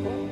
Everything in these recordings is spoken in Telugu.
ప్రభు.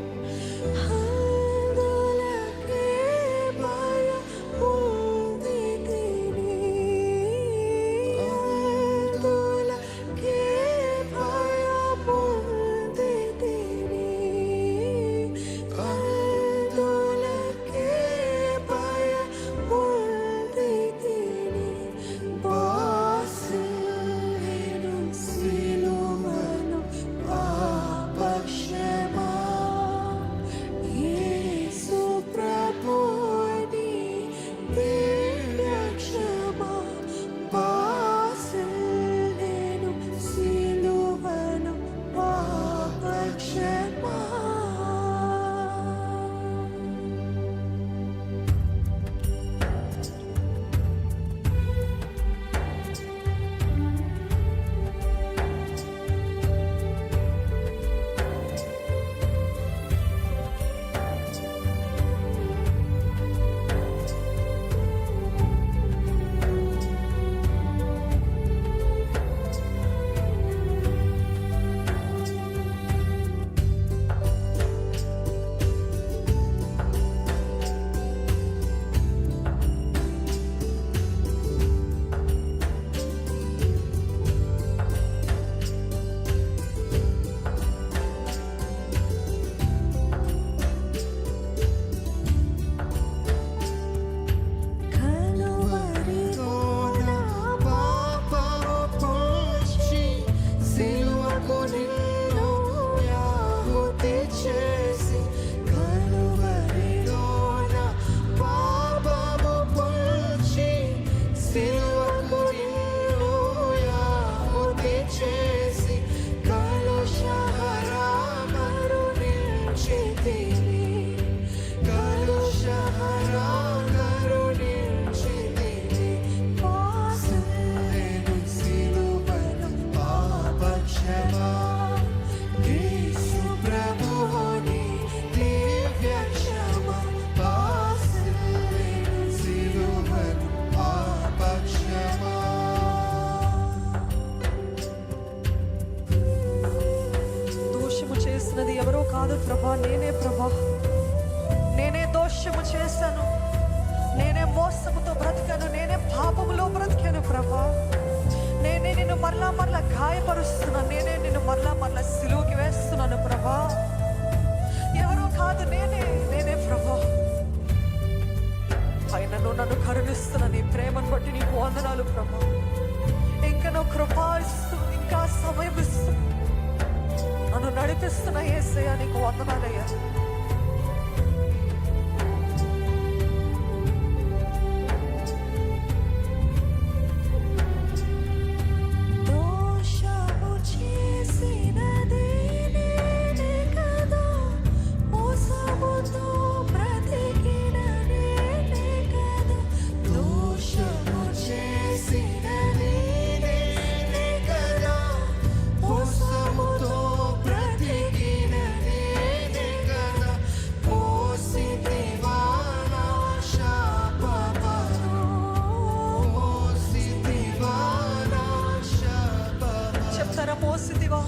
ఎవరో కాదు ప్రభా, నేనే ప్రభా. నేనే దోషము చేశాను, నేనే మోసముతో బ్రతికాను, నేనే పాపములో బ్రతికాను ప్రభా. నేనే నిన్ను మరలా మరలా గాయపరుస్తున్నాను, నేనే నిన్ను మరలా మరలా సిలువకి వేస్తున్నాను ప్రభా. ఎవరో కాదు, నేనే ప్రభా. అయినను నన్ను కరుణిస్తున్నా నీ ప్రేమను బట్టి నీకు వందనాలు ప్రభా. ఇంకా నువ్వు కృపా ఇస్తూ, ఇంకా సమయం ఇస్తూ నన్ను నడిపిస్తున్న యేసయ్యా నీకు వందనాలయ్యా. మోసితివా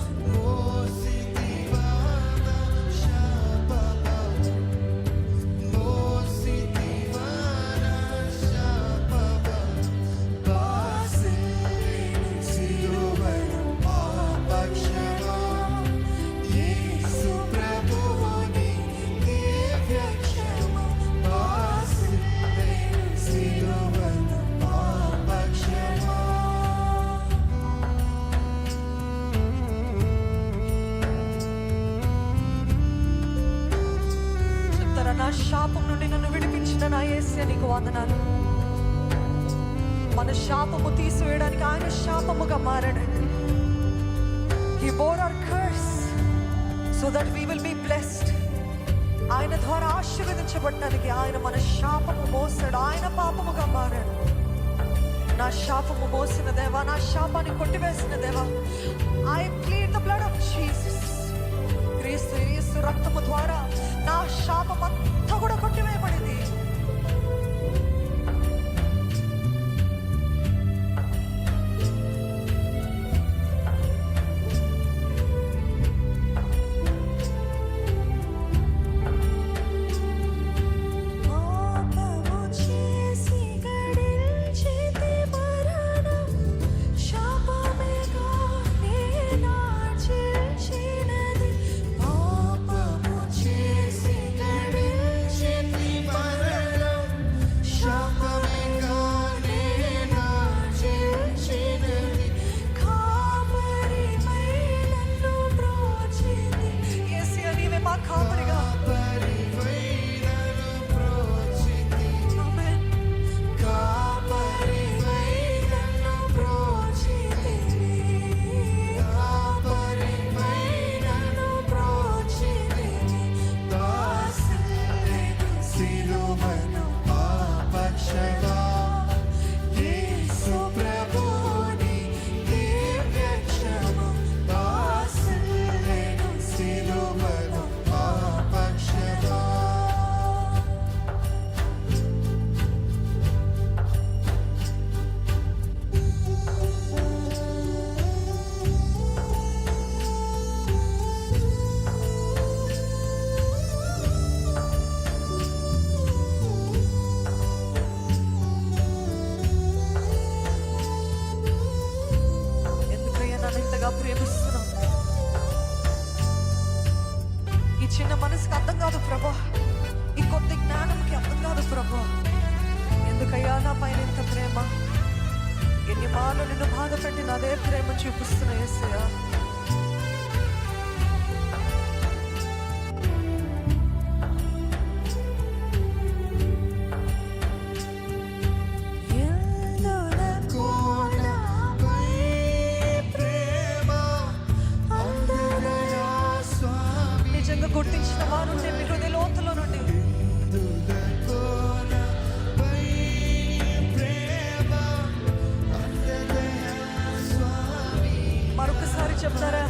శాపం నుండి నన్ను విడిపించిన నా యేసయ్య నీకు వందనాలు. మన శాపము తీసివేయడానికి ఆయన శాపముగా మారాడండి. He bore our curse so that we will be blessed. ఆయన ద్వారా ఆశీర్వదించబడడానికి ఆయన మన శాపము మోసాడు, ఆయన పాపముగా మారాడు. నా శాపము మోసిన దేవా, నా శాపాన్ని కొట్టివేసిన దేవా, I plead the blood of Jesus. క్రీస్తు యేసు రక్తము ద్వారా నా శాపం అంతా కూడా కొట్టివేయబడింది. నన్ను ఇంతగా ప్రేమిస్తున్నావు. ఈ చిన్న మనసుకి అర్థం కాదు ప్రభా, ఈ కొద్ది జ్ఞానంకి అర్థం కాదు ప్రభా. ఎందుకయ్యా నా పైన ఇంత ప్రేమ? ఎన్ని మార్లు నిన్ను బాధ పెట్టిన అదే ప్రేమ చూపిస్తున్నా యేసయ్యా. నిజంగా గుర్తించిన వారు మీ హృదయ లోతులో నుండి మరొకసారి చెప్తారా?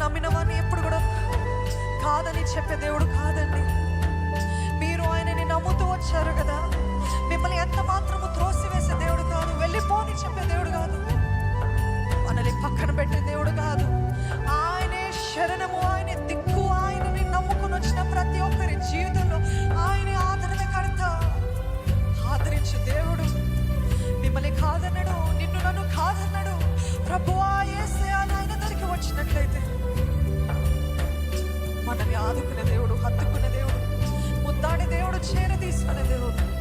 నమ్మిన వాడిని ఎప్పుడు కూడా కాదని చెప్పే దేవుడు కాదండి. మీరు ఆయనని నమ్ముతూ వచ్చారు కదా, మిమ్మల్ని ఎంత మాత్రము త్రోసివేసే దేవుడు కాదు, వెళ్ళిపోని చెప్పే దేవుడు కాదు, మనల్ని పక్కన పెట్టే దేవుడు కాదు. ఆయనే శరణము, ఆయనే దిక్కు. ఆయనని నమ్ముకుని వచ్చిన ప్రతి ఒక్కరి జీవితంలో ఆయనే ఆదరణకర్త, ఆదరించు దేవుడు. మిమ్మల్ని కాదన్నాడు, నిన్ను నన్ను కాదన్నాడు. ప్రభువా యేసయ్యా ఆయన దగ్గరికి వచ్చినట్లయితే మనల్ని ఆదుకునే దేవుడు, హత్తుకునే దేవుడు, ముద్దాడే దేవుడు, చేర తీసుకునే దేవుడు.